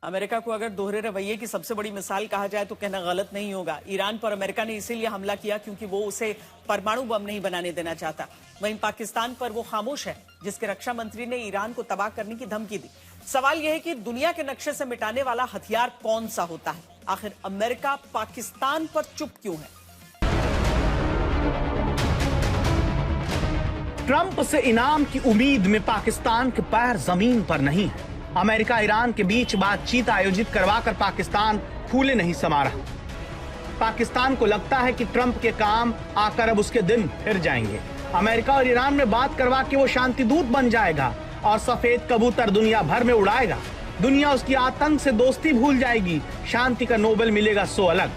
America को अगर दोहरे रवैये की सबसे बड़ी मिसाल कहा जाए तो कहना गलत नहीं होगा। ईरान पर अमेरिका ने इसीलिए हमला किया क्योंकि वो उसे परमाणु बम नहीं बनाने देना चाहता। वहीं पाकिस्तान पर वो खामोश है, जिसके रक्षा मंत्री ने ईरान को तबाह करने की धमकी दी। सवाल यह है कि दुनिया के नक्शे से मिटाने वाला हथियार कौन सा होता है? आखिर अमेरिका पाकिस्तान पर चुप क्यों है? ट्रंप से इनाम की उम्मीद में पाकिस्तान के पैर जमीन पर नहीं है। अमेरिका ईरान के बीच बातचीत आयोजित करवाकर पाकिस्तान फूले नहीं समा रहा। पाकिस्तान को लगता है कि ट्रंप के काम आकर अब उसके दिन फिर जाएंगे। अमेरिका और ईरान में बात करवा के वो शांति दूत बन जाएगा और सफेद कबूतर दुनिया भर में उड़ाएगा। दुनिया उसकी आतंक से दोस्ती भूल जाएगी। शांति का नोबेल मिलेगा सो अलग।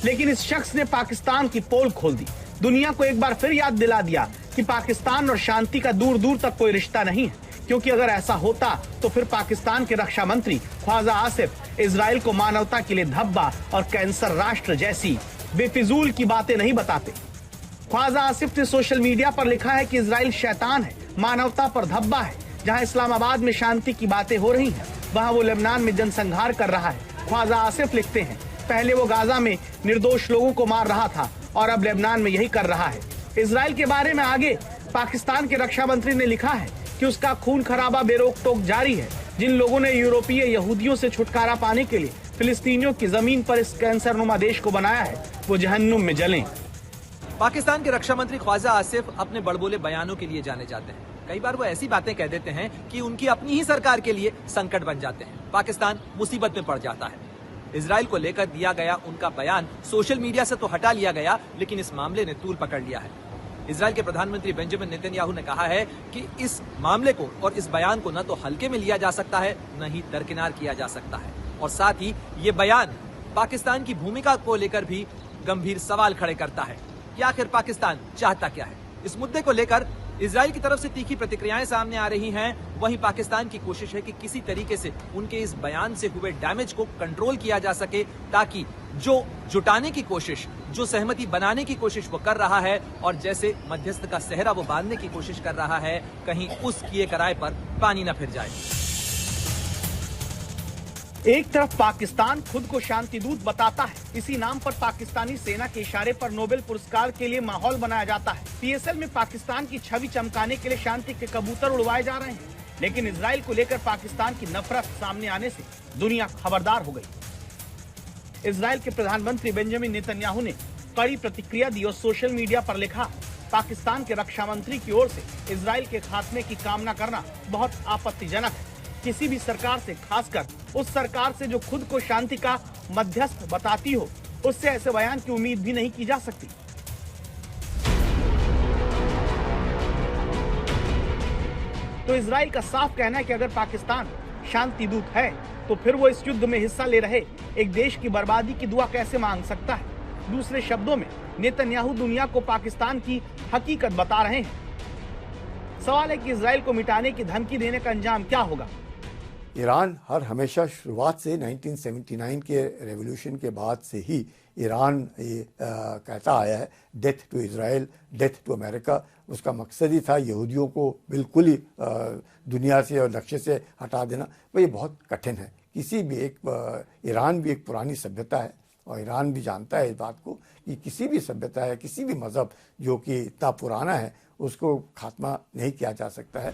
लेकिन इस शख्स ने पाकिस्तान की पोल खोल दी। दुनिया को एक बार फिर याद दिला दिया कि पाकिस्तान और शांति का दूर दूर तक कोई रिश्ता नहीं है, क्योंकि अगर ऐसा होता तो फिर पाकिस्तान के रक्षा मंत्री ख्वाजा आसिफ इजराइल को मानवता के लिए धब्बा और कैंसर राष्ट्र जैसी बेफिजूल की बातें नहीं बताते। ख्वाजा आसिफ ने सोशल मीडिया पर लिखा है कि इजराइल शैतान है, मानवता पर धब्बा है। जहां इस्लामाबाद में शांति की बातें हो रही हैं, वहां वो लेबनान में जनसंहार कर रहा है। ख्वाजा आसिफ लिखते हैं, पहले वो गाजा में निर्दोष लोगों को मार रहा था और अब लेबनान में यही कर रहा है। इजराइल के बारे में आगे पाकिस्तान के रक्षा मंत्री ने लिखा है कि उसका खून खराबा बेरोक टोक जारी है। जिन लोगों ने यूरोपीय यहूदियों से छुटकारा पाने के लिए फिलिस्तीनियों की जमीन पर इस कैंसरनुमा देश को बनाया है, वो जहन्नुम में जलें। पाकिस्तान के रक्षा मंत्री ख्वाजा आसिफ अपने बड़बोले बयानों के लिए जाने जाते हैं। कई बार वो ऐसी बातें कह देते हैं कि उनकी अपनी ही सरकार के लिए संकट बन जाते हैं। पाकिस्तान मुसीबत में पड़ जाता है। इजराइल को लेकर दिया गया उनका बयान सोशल मीडिया से तो हटा लिया गया, लेकिन इस मामले ने तूल पकड़ लिया है। इजराइल के प्रधानमंत्री बेंजामिन नेतन्याहू ने कहा है कि इस मामले को और इस बयान को न तो हल्के में लिया जा सकता है, न ही दरकिनार किया जा सकता है। और साथ ही ये बयान पाकिस्तान की भूमिका को लेकर भी गंभीर सवाल खड़े करता है कि आखिर पाकिस्तान चाहता क्या है। इस मुद्दे को लेकर इजराइल की तरफ से तीखी प्रतिक्रियाएं सामने आ रही हैं। वहीं पाकिस्तान की कोशिश है कि किसी तरीके से उनके इस बयान से हुए डैमेज को कंट्रोल किया जा सके, ताकि जो जुटाने की कोशिश, जो सहमति बनाने की कोशिश वो कर रहा है और जैसे मध्यस्थ का सेहरा वो बांधने की कोशिश कर रहा है, कहीं उस किए कराए पर पानी न फिर जाए। एक तरफ पाकिस्तान खुद को शांति दूत बताता है, इसी नाम पर पाकिस्तानी सेना के इशारे पर नोबेल पुरस्कार के लिए माहौल बनाया जाता है। पीएसएल में पाकिस्तान की छवि चमकाने के लिए शांति के कबूतर उड़वाए जा रहे हैं। लेकिन इजराइल को लेकर पाकिस्तान की नफरत सामने आने से दुनिया खबरदार हो गई। इजराइल के प्रधानमंत्री बेंजामिन नेतन्याहू ने कड़ी प्रतिक्रिया दी और सोशल मीडिया पर लिखा, पाकिस्तान के रक्षा मंत्री की ओर से इजराइल के खात्मे की कामना करना बहुत आपत्तिजनक है। किसी भी सरकार से, खासकर उस सरकार से जो खुद को शांति का मध्यस्थ बताती हो, उससे ऐसे बयान की उम्मीद भी नहीं की जा सकती। तो इजराइल का साफ कहना है कि अगर पाकिस्तान शांति दूत है तो फिर वो इस युद्ध में हिस्सा ले रहे एक देश की बर्बादी की दुआ कैसे मांग सकता है। दूसरे शब्दों में नेतन्याहू दुनिया को पाकिस्तान की हकीकत बता रहे हैं। सवाल है कि इजराइल को मिटाने की धमकी देने का अंजाम क्या होगा। ईरान हमेशा शुरुआत से 1979 के रेवोल्यूशन के बाद से ही ईरान कहता आया है, death to Israel, death to America. उसका मकसद ही था यहूदियों को बिल्कुल ही दुनिया से और नक्शे से हटा देना। तो ये बहुत कठिन है। किसी भी ईरान भी एक पुरानी सभ्यता है और ईरान भी जानता है इस बात को कि किसी भी सभ्यता है, किसी भी मज़हब जो कि इतना पुराना है, उसको खात्मा नहीं किया जा सकता है।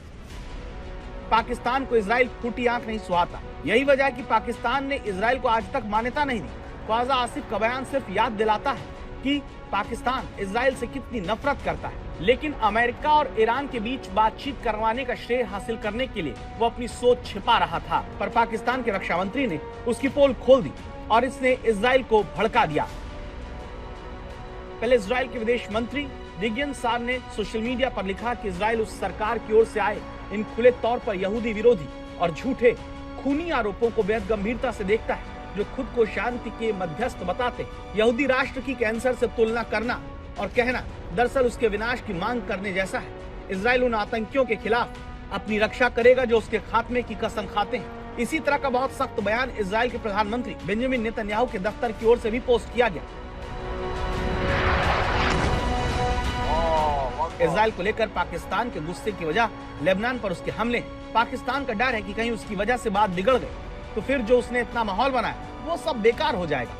पाकिस्तान को इजराइल फूटी आंख नहीं सुहाता। यही वजह है कि पाकिस्तान ने इजराइल को आज तक मान्यता नहीं दी। ख्वाजा आसिफ का बयान सिर्फ याद दिलाता है कि पाकिस्तान इजराइल से कितनी नफरत करता है। लेकिन अमेरिका और ईरान के बीच बातचीत करवाने का श्रेय हासिल करने के लिए वो अपनी सोच छिपा रहा था, पर पाकिस्तान के रक्षा मंत्री ने उसकी पोल खोल दी और इसने इजराइल को भड़का दिया। पहले इजराइल के विदेश मंत्री गिडियन सार ने सोशल मीडिया पर लिखा कि इजराइल उस सरकार की ओर से आए इन खुले तौर पर यहूदी विरोधी और झूठे खूनी आरोपों को बेहद गंभीरता से देखता है, जो खुद को शांति के मध्यस्थ बताते। यहूदी राष्ट्र की कैंसर से तुलना करना और कहना दरअसल उसके विनाश की मांग करने जैसा है। इजराइल उन आतंकियों के खिलाफ अपनी रक्षा करेगा जो उसके खात्मे की कसम खाते हैं। इसी तरह का बहुत सख्त बयान इजराइल के प्रधानमंत्री बेंजामिन नेतन्याहू के दफ्तर की ओर से भी पोस्ट किया गया। इजराइल को लेकर पाकिस्तान के गुस्से की वजह लेबनान पर उसके हमले हैं। पाकिस्तान का डर है कि कहीं उसकी वजह से बात बिगड़ गई तो फिर जो उसने इतना माहौल बनाया वो सब बेकार हो जाएगा।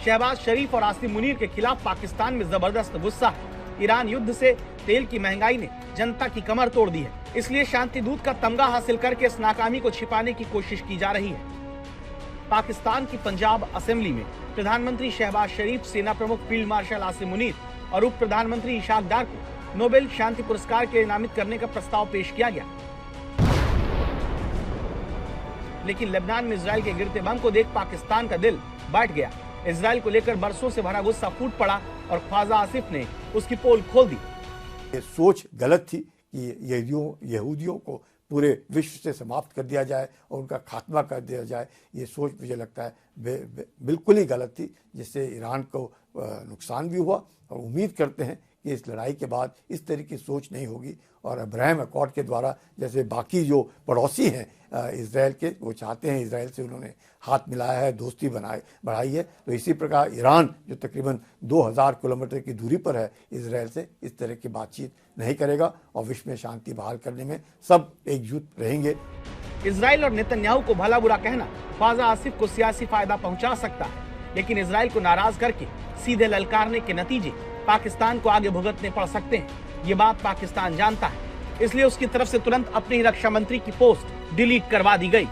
शहबाज शरीफ और आसिम मुनीर के खिलाफ पाकिस्तान में जबरदस्त गुस्सा है। ईरान युद्ध से तेल की महंगाई ने जनता की कमर तोड़ दी है, इसलिए शांति दूत का तमगा हासिल करके इस नाकामी को छिपाने की कोशिश की जा रही है। पाकिस्तान की पंजाब असेंबली में प्रधानमंत्री शहबाज शरीफ, सेना प्रमुख फील्ड मार्शल आसिम मुनीर और उप प्रधानमंत्री इशाक डार को नोबेल शांति पुरस्कार के लिए नामित करने का प्रस्ताव पेश किया गया, लेकिन लेबनान में इजराइल के गिरते बम को देख पाकिस्तान का दिल बैठ गया। इजराइल को लेकर बरसों से भरा गुस्सा फूट पड़ा और ख्वाजा आसिफ ने उसकी पोल खोल दी। ये सोच गलत थी कि यहूदियों को पूरे विश्व से समाप्त कर दिया जाए और उनका खात्मा कर दिया जाए। ये सोच मुझे लगता है बिल्कुल ही गलत थी, जिससे ईरान को नुकसान भी हुआ और उम्मीद करते हैं कि इस लड़ाई के बाद इस तरह की सोच नहीं होगी और अब्राहम अकॉर्ड के द्वारा जैसे बाकी जो पड़ोसी हैं इजराइल के, वो चाहते हैं इजराइल से उन्होंने हाथ मिलाया है, दोस्ती बढ़ाई है, तो इसी प्रकार ईरान जो तकरीबन 2000 किलोमीटर की दूरी पर है इजराइल से, इस तरह की बातचीत नहीं करेगा और विश्व में शांति बहाल करने में सब एकजुट रहेंगे। इजराइल और नेतन्याहू को भला बुरा कहना ख्वाजा आसिफ को सियासी फायदा पहुंचा सकता है, लेकिन इजराइल को नाराज करके सीधे ललकारने के नतीजे पाकिस्तान को आगे भुगतने पड़ सकते हैं। ये बात पाकिस्तान जानता है, इसलिए उसकी तरफ से तुरंत अपनी रक्षा मंत्री की पोस्ट डिलीट करवा दी गई।